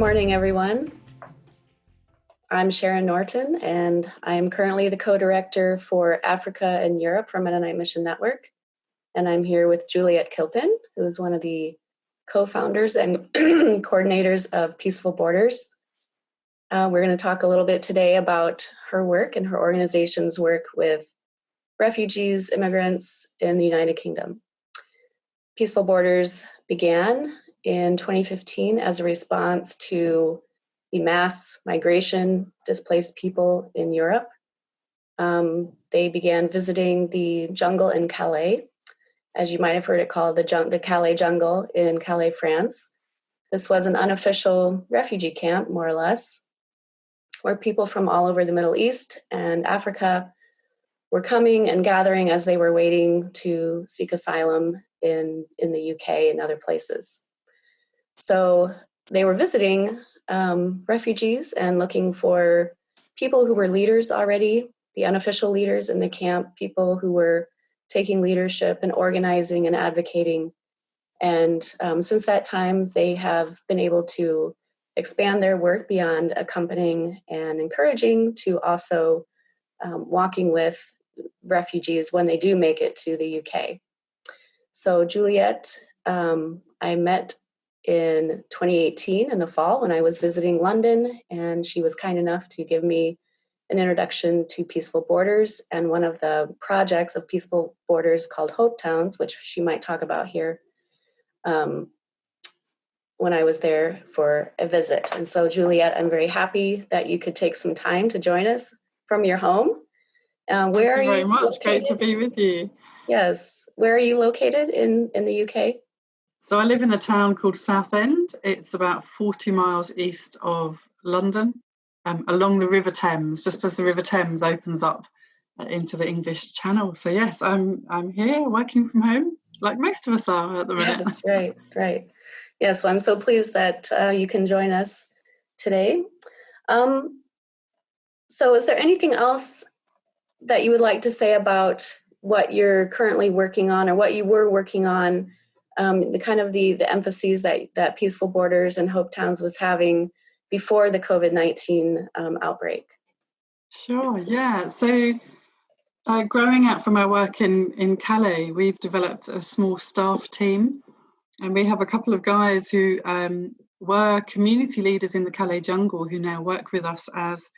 morning, everyone. I'm Sharon Norton, and I am currently the co-director for Africa and Europe for Mennonite Mission Network. And I'm here with Juliet Kilpin, who is one of the co-founders and coordinators of Peaceful Borders. We're going to talk a little bit today about her work and her organization's work with refugees, immigrants in the United Kingdom. Peaceful Borders began in 2015 as a response to the mass migration displaced people in Europe. They began visiting the jungle in Calais, as you might have heard it called, the Calais jungle in Calais, France. This was an unofficial refugee camp, more or less, where people from all over the Middle East and Africa were coming and gathering as they were waiting to seek asylum in the UK and other places. So they were visiting refugees and looking for people who were leaders already, the unofficial leaders in the camp, people who were taking leadership and organizing and advocating. And since that time, they have been able to expand their work beyond accompanying and encouraging to also walking with refugees when they do make it to the UK. So Juliet, I met in 2018 in the fall when I was visiting London, and she was kind enough to give me an introduction to Peaceful Borders and one of the projects of Peaceful Borders called Hope Towns, which she might talk about here, when I was there for a visit. And so Juliet, I'm very happy that you could take some time to join us from your home. Where are you? Thank you very much. Great to be with you. Yes. Where are you located in the UK? So I live in a town called Southend. It's about 40 miles east of London, along the River Thames, just as the River Thames opens up into the English Channel. So yes, I'm here working from home, like most of us are at the minute. That's right. Yes, well, I'm so pleased that you can join us today. So is there anything else that you would like to say about what you're currently working on or what you were working on, the emphases that Peaceful Borders and Hope Towns was having before the COVID-19 outbreak? Sure, yeah. So growing out from our work in Calais, we've developed a small staff team, and we have a couple of guys who were community leaders in the Calais jungle who now work with us as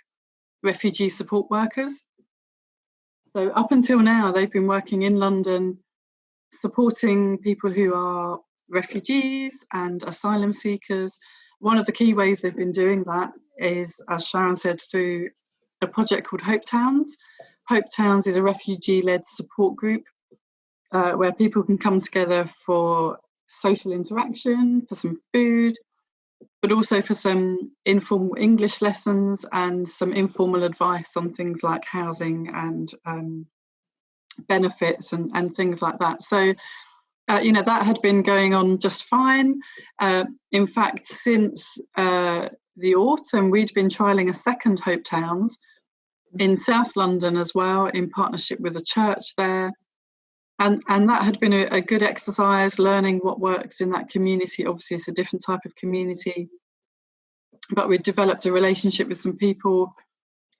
refugee support workers. So up until now, they've been working in London, supporting people who are refugees and asylum seekers. One of the key ways they've been doing that is, as Sharon said, through a project called Hope Towns. Hope Towns is a refugee-led support group where people can come together for social interaction, for some food, but also for some informal English lessons and some informal advice on things like housing and benefits and things like that. So, that had been going on just fine. In fact, since the autumn, we'd been trialling a second Hope Towns in South London as well, in partnership with a church there. And that had been a good exercise, learning what works in that community. Obviously, it's a different type of community. But we developed a relationship with some people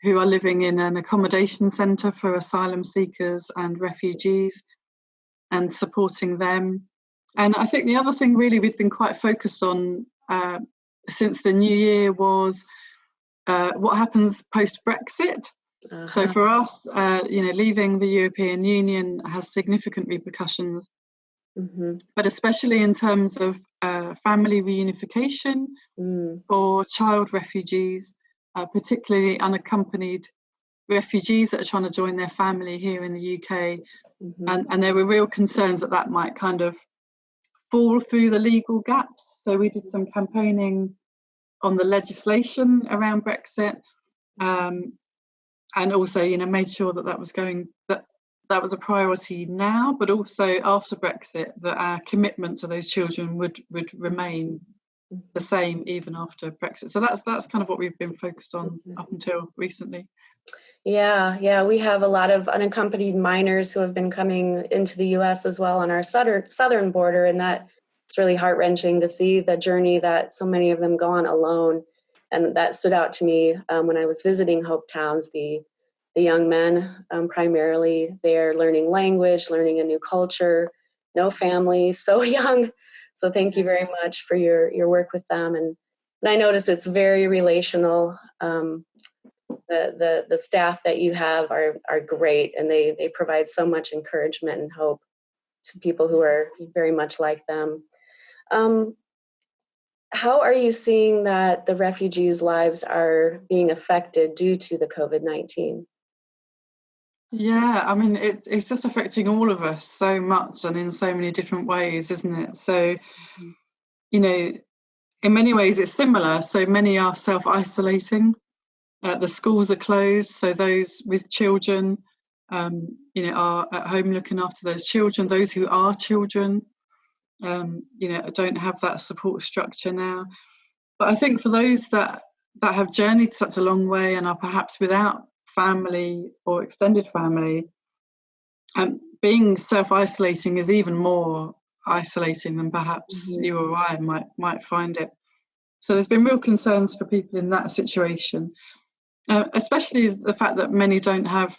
who are living in an accommodation centre for asylum seekers and refugees and supporting them. And I think the other thing really we've been quite focused on since the new year was what happens post-Brexit. Uh-huh. So for us, leaving the European Union has significant repercussions, mm-hmm. but especially in terms of family reunification or child refugees, particularly unaccompanied refugees that are trying to join their family here in the UK. Mm-hmm. And there were real concerns that might kind of fall through the legal gaps. So we did some campaigning on the legislation around Brexit. And also, made sure that was a priority now, but also after Brexit, that our commitment to those children would remain the same even after Brexit. So that's kind of what we've been focused on up until recently. Yeah, we have a lot of unaccompanied minors who have been coming into the U.S. as well on our southern border, and that it's really heart-wrenching to see the journey that so many of them go on alone. And that stood out to me when I was visiting Hope Towns. The young men, primarily, they're learning language, learning a new culture, no family, so young. So thank you very much for your work with them. And I notice it's very relational. The staff that you have are great, and they provide so much encouragement and hope to people who are very much like them. How are you seeing that the refugees' lives are being affected due to the COVID-19? Yeah, I mean, it's just affecting all of us so much and in so many different ways, isn't it? So, you know, in many ways it's similar. So many are self-isolating. The schools are closed, so those with children, are at home looking after those children. Those who are children, don't have that support structure now. But I think for those that have journeyed such a long way and are perhaps without family or extended family, being self-isolating is even more isolating than perhaps you or I might find it. So there's been real concerns for people in that situation, especially the fact that many don't have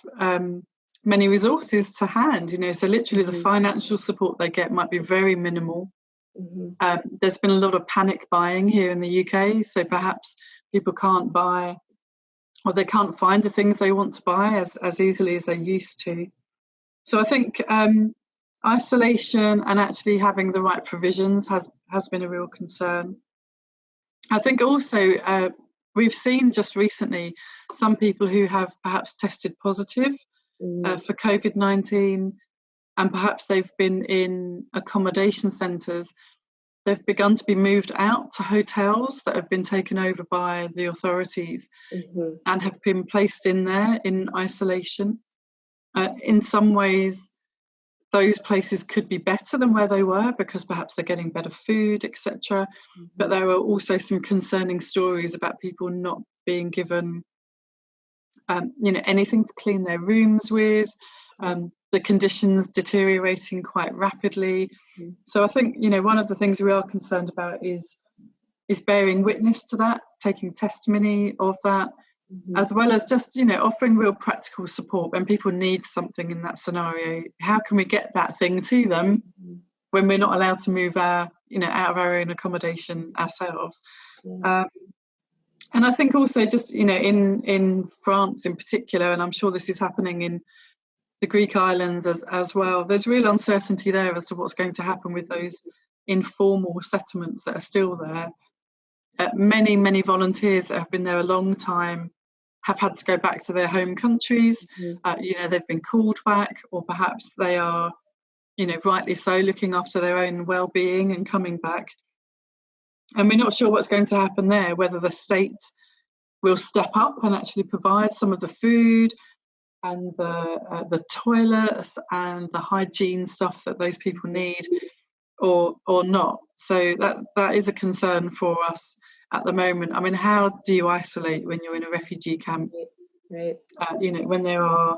many resources to hand. So literally the financial support they get might be very minimal. There's been a lot of panic buying here in the UK, so perhaps people can't buy, or they can't find the things they want to buy as easily as they used to. So I think isolation and actually having the right provisions has been a real concern. I think also we've seen just recently some people who have perhaps tested positive for COVID-19, and perhaps they've been in accommodation centres. They've begun to be moved out to hotels that have been taken over by the authorities and have been placed in there in isolation. In some ways, those places could be better than where they were because perhaps they're getting better food, etc. But there are also some concerning stories about people not being given, anything to clean their rooms with, the conditions deteriorating quite rapidly. So I think, one of the things we are concerned about is bearing witness to that, taking testimony of that, as well as just, offering real practical support when people need something in that scenario. How can we get that thing to them when we're not allowed to move out of our own accommodation ourselves? And I think also just, in France in particular, and I'm sure this is happening in the Greek islands as well, there's real uncertainty there as to what's going to happen with those informal settlements that are still there. Many volunteers that have been there a long time have had to go back to their home countries. They've been called back, or perhaps they are, rightly so, looking after their own well-being and coming back. And we're not sure what's going to happen there, whether the state will step up and actually provide some of the food and the toilets and the hygiene stuff that those people need, or not. So that is a concern for us at the moment. I mean, how do you isolate when you're in a refugee camp? Right. When there are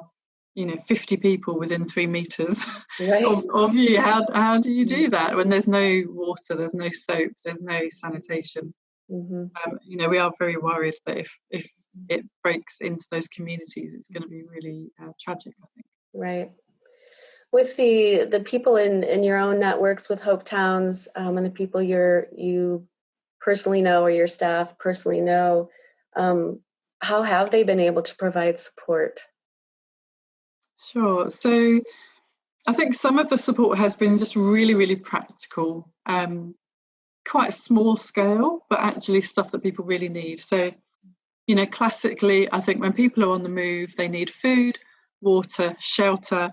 50 people within 3 meters Right. of you, how do you do that when there's no water, there's no soap, there's no sanitation? We are very worried that if it breaks into those communities, it's going to be really tragic, I think. Right. With the people in your own networks with Hope Towns, and the people you personally know, or your staff personally know, how have they been able to provide support? Sure. So I think some of the support has been just really, really practical, quite small scale, but actually stuff that people really need. So, classically, I think when people are on the move, they need food, water, shelter,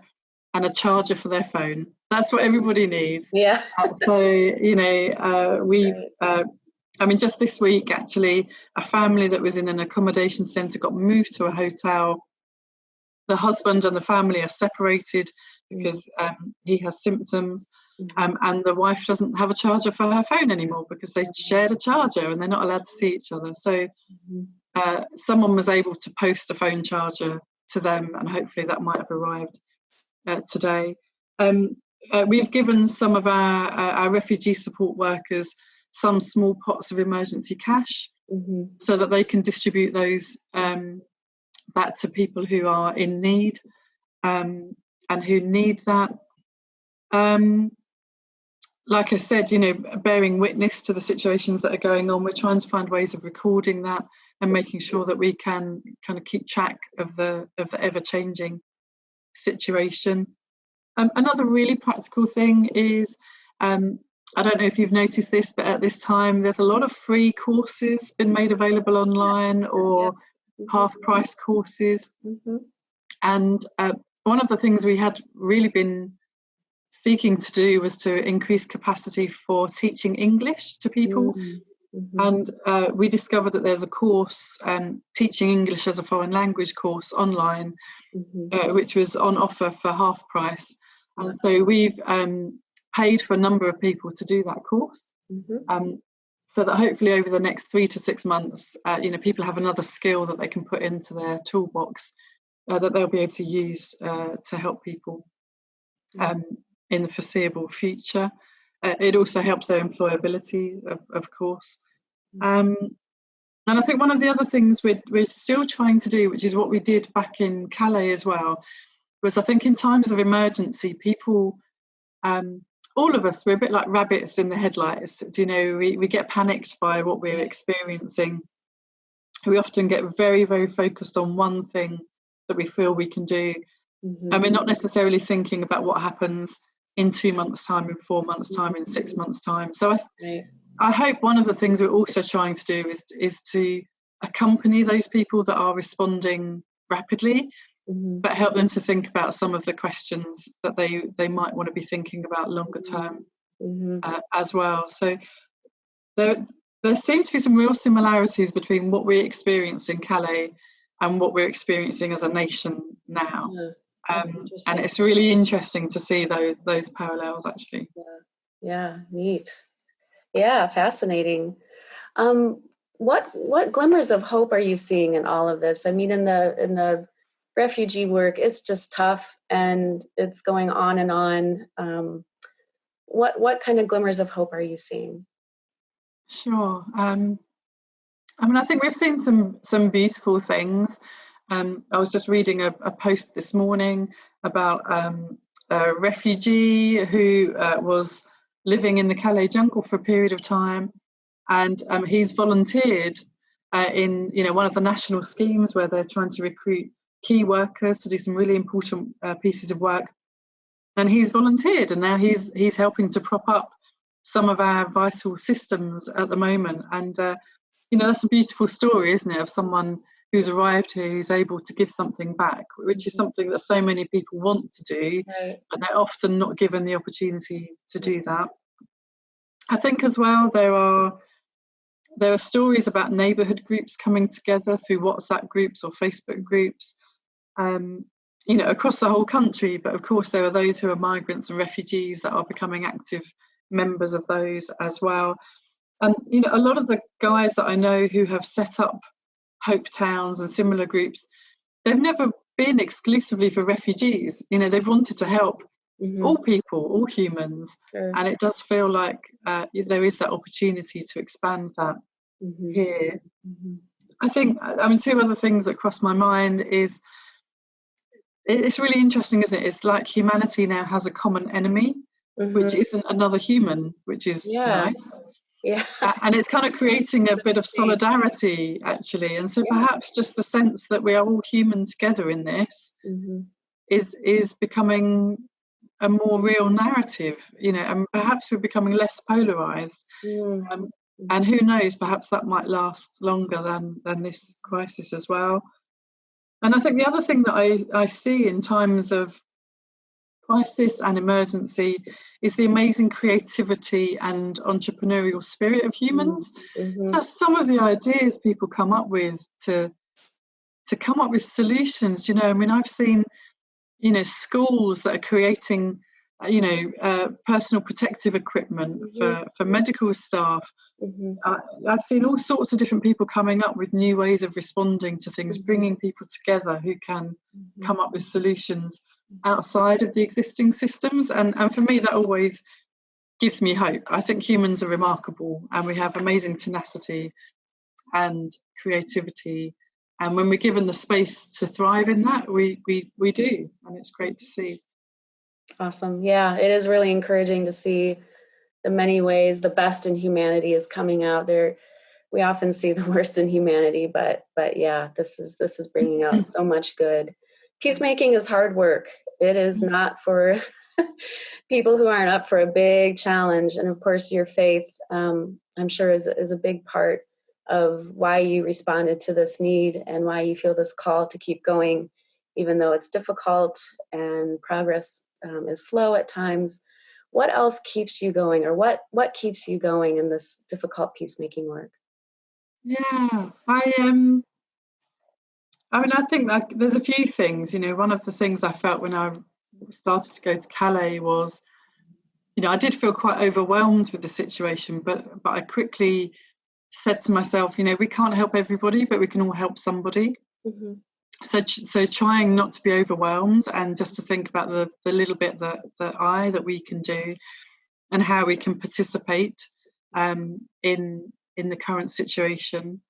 and a charger for their phone. That's what everybody needs. Yeah. So, we've, just this week, actually, a family that was in an accommodation centre got moved to a hotel. The husband and the family are separated because he has symptoms, and the wife doesn't have a charger for her phone anymore because they shared a charger and they're not allowed to see each other. So someone was able to post a phone charger to them, and hopefully that might have arrived today. we've given some of our refugee support workers some small pots of emergency cash, so that they can distribute those back to people who are in need and who need that. Like I said, bearing witness to the situations that are going on, we're trying to find ways of recording that and making sure that we can kind of keep track of the ever-changing situation. Another really practical thing is, I don't know if you've noticed this, but at this time there's a lot of free courses been made available online, or half-price courses. And one of the things we had really been seeking to do was to increase capacity for teaching English to people. And we discovered that there's a course, Teaching English as a Foreign Language course online, which was on offer for half price. And so we've paid for a number of people to do that course, so that hopefully over the next 3 to 6 months, people have another skill that they can put into their toolbox that they'll be able to use to help people in the foreseeable future. It also helps their employability, of course. And I think one of the other things we're still trying to do, which is what we did back in Calais as well, was I think in times of emergency, people, all of us, we're a bit like rabbits in the headlights. We get panicked by what we're experiencing. We often get very, very focused on one thing that we feel we can do. And we're not necessarily thinking about what happens in 2 months' time, in 4 months' time, in 6 months' time. So I hope one of the things we're also trying to do is to accompany those people that are responding rapidly, but help them to think about some of the questions that they might want to be thinking about longer term as well. So there seem to be some real similarities between what we experience in Calais and what we're experiencing as a nation now. And it's really interesting to see those parallels, actually. Yeah, neat. Yeah, fascinating. What glimmers of hope are you seeing in all of this? I mean, in the refugee work, it's just tough and it's going on and on. What kind of glimmers of hope are you seeing? Sure. I mean, I think we've seen some beautiful things. I was just reading a post this morning about a refugee who was living in the Calais jungle for a period of time, and he's volunteered in one of the national schemes where they're trying to recruit key workers to do some really important pieces of work. And he's volunteered, and now he's helping to prop up some of our vital systems at the moment. And that's a beautiful story, isn't it, of someone who's arrived here, who's able to give something back, which is something that so many people want to do, but they're often not given the opportunity to do that. I think as well there are stories about neighbourhood groups coming together through WhatsApp groups or Facebook groups, across the whole country. But of course there are those who are migrants and refugees that are becoming active members of those as well. And a lot of the guys that I know who have set up Hope Towns and similar groups, they've never been exclusively for refugees. They've wanted to help all people, all humans. And it does feel like there is that opportunity to expand that here. I think, two other things that cross my mind is, it's really interesting, isn't it? It's like humanity now has a common enemy, which isn't another human, which is nice. Yeah. And it's kind of creating a bit of solidarity, actually. And so perhaps just the sense that we are all human together in this is becoming a more real narrative, and perhaps we're becoming less polarised. And who knows, perhaps that might last longer than this crisis as well. And I think the other thing that I see in times of crisis and emergency is the amazing creativity and entrepreneurial spirit of humans. So some of the ideas people come up with to come up with solutions, I've seen, schools that are creating, personal protective equipment for medical staff. I've seen all sorts of different people coming up with new ways of responding to things, bringing people together who can come up with solutions. outside of the existing systems. And for me, that always gives me hope. I think humans are remarkable, and we have amazing tenacity and creativity. And when we're given the space to thrive in that, we do. And it's great to see. Awesome. Yeah, it is really encouraging to see the many ways the best in humanity is coming out there. We often see the worst in humanity, but yeah, this is bringing out so much good. Peacemaking is hard work. It is not for people who aren't up for a big challenge. And of course, your faith, I'm sure, is a big part of why you responded to this need and why you feel this call to keep going, even though it's difficult and progress is slow at times. What else keeps you going, or what keeps you going in this difficult peacemaking work? Yeah, I mean, I think that there's a few things. One of the things I felt when I started to go to Calais was, I did feel quite overwhelmed with the situation, but I quickly said to myself, we can't help everybody, but we can all help somebody. Mm-hmm. So trying not to be overwhelmed, and just to think about the little bit that we can do, and how we can participate in the current situation.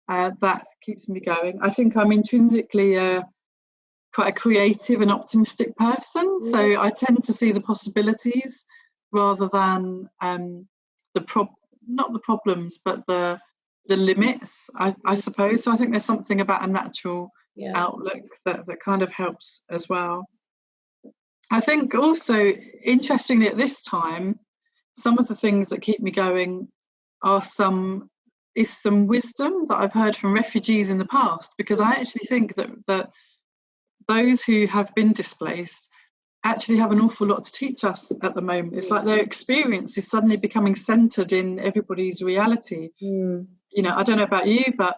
That keeps me going. I think I'm intrinsically quite a creative and optimistic person, so I tend to see the possibilities rather than not the problems, but the limits, I suppose. So I think there's something about a natural outlook that kind of helps as well. I think also, interestingly, at this time, some of the things that keep me going are some wisdom that I've heard from refugees in the past, because I actually think that those who have been displaced actually have an awful lot to teach us at the moment. It's like their experience is suddenly becoming centered in everybody's reality. I don't know about you, but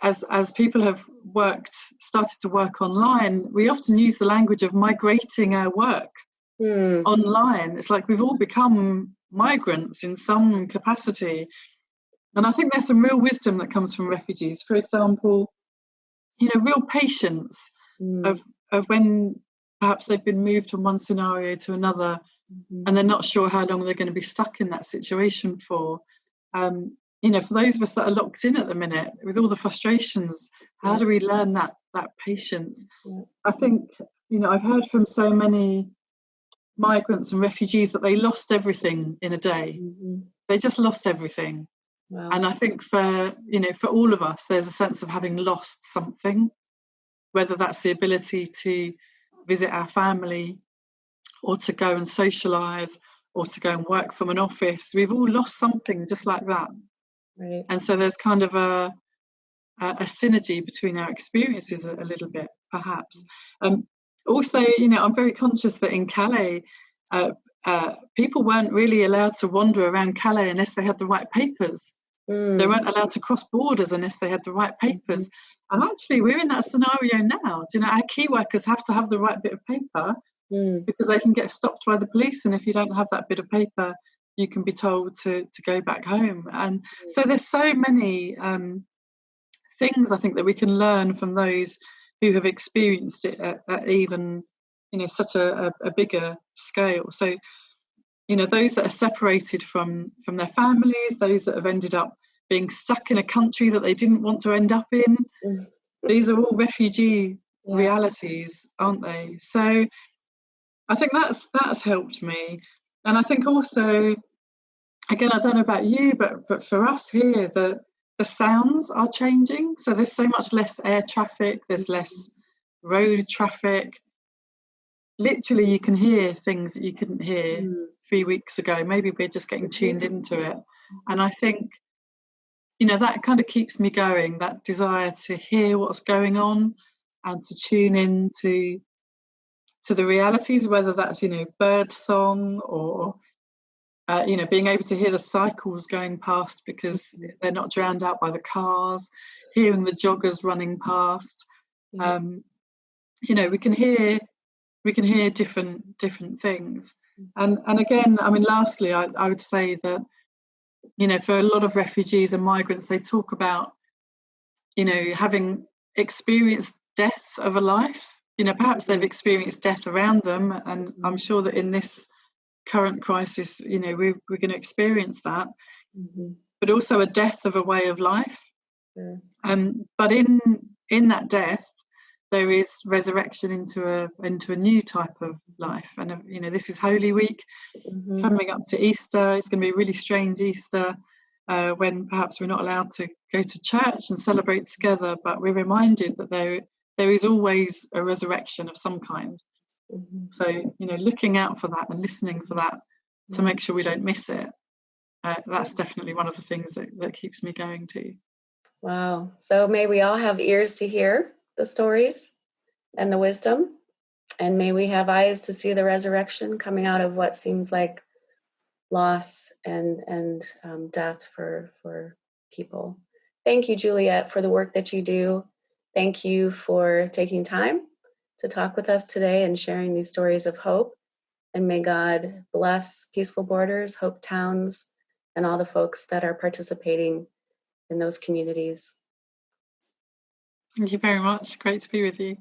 as people have started to work online, we often use the language of migrating our work online. It's like we've all become migrants in some capacity. And I think there's some real wisdom that comes from refugees. For example, real patience of when perhaps they've been moved from one scenario to another, and they're not sure how long they're going to be stuck in that situation for. For those of us that are locked in at the minute with all the frustrations, how do we learn that patience? I think, I've heard from so many migrants and refugees that they lost everything in a day. They just lost everything. Wow. And I think for all of us, there's a sense of having lost something, whether that's the ability to visit our family, or to go and socialise, or to go and work from an office. We've all lost something just like that. Right. And so there's kind of a synergy between our experiences a little bit, perhaps. Also, I'm very conscious that in Calais, people weren't really allowed to wander around Calais unless they had the right papers. They weren't allowed to cross borders unless they had the right papers. And actually, we're in that scenario now. Our key workers have to have the right bit of paper, because they can get stopped by the police. And if you don't have that bit of paper, you can be told to go back home. And so there's so many things, I think, that we can learn from those who have experienced it at even, such a bigger scale. So, those that are separated from their families, those that have ended up being stuck in a country that they didn't want to end up in, these are all refugee realities, aren't they? So I think that's helped me. And I think also, again, I don't know about you, but for us here, the sounds are changing. So there's so much less air traffic, there's less road traffic. Literally, you can hear things that you couldn't hear 3 weeks ago. Maybe we're just getting tuned into it. And I think, that kind of keeps me going, that desire to hear what's going on and to tune in to the realities, whether that's, bird song or, being able to hear the cycles going past because they're not drowned out by the cars, hearing the joggers running past. We can hear different things. And again, I mean, lastly, I would say that, for a lot of refugees and migrants, they talk about, having experienced death of a life. perhaps they've experienced death around them, and I'm sure that in this current crisis, we're going to experience that, but also a death of a way of life. But in that death, there is resurrection into a new type of life. And this is Holy Week, coming up to Easter. It's going to be a really strange Easter, when perhaps we're not allowed to go to church and celebrate together, but we're reminded that there is always a resurrection of some kind. So looking out for that and listening for that to make sure we don't miss it. That's definitely one of the things that keeps me going too. Wow. So may we all have ears to hear the stories and the wisdom, and may we have eyes to see the resurrection coming out of what seems like loss and death for people. Thank you, Juliet, for the work that you do. Thank you for taking time to talk with us today and sharing these stories of hope. And may God bless Peaceful Borders, Hope Towns, and all the folks that are participating in those communities. Thank you very much. Great to be with you.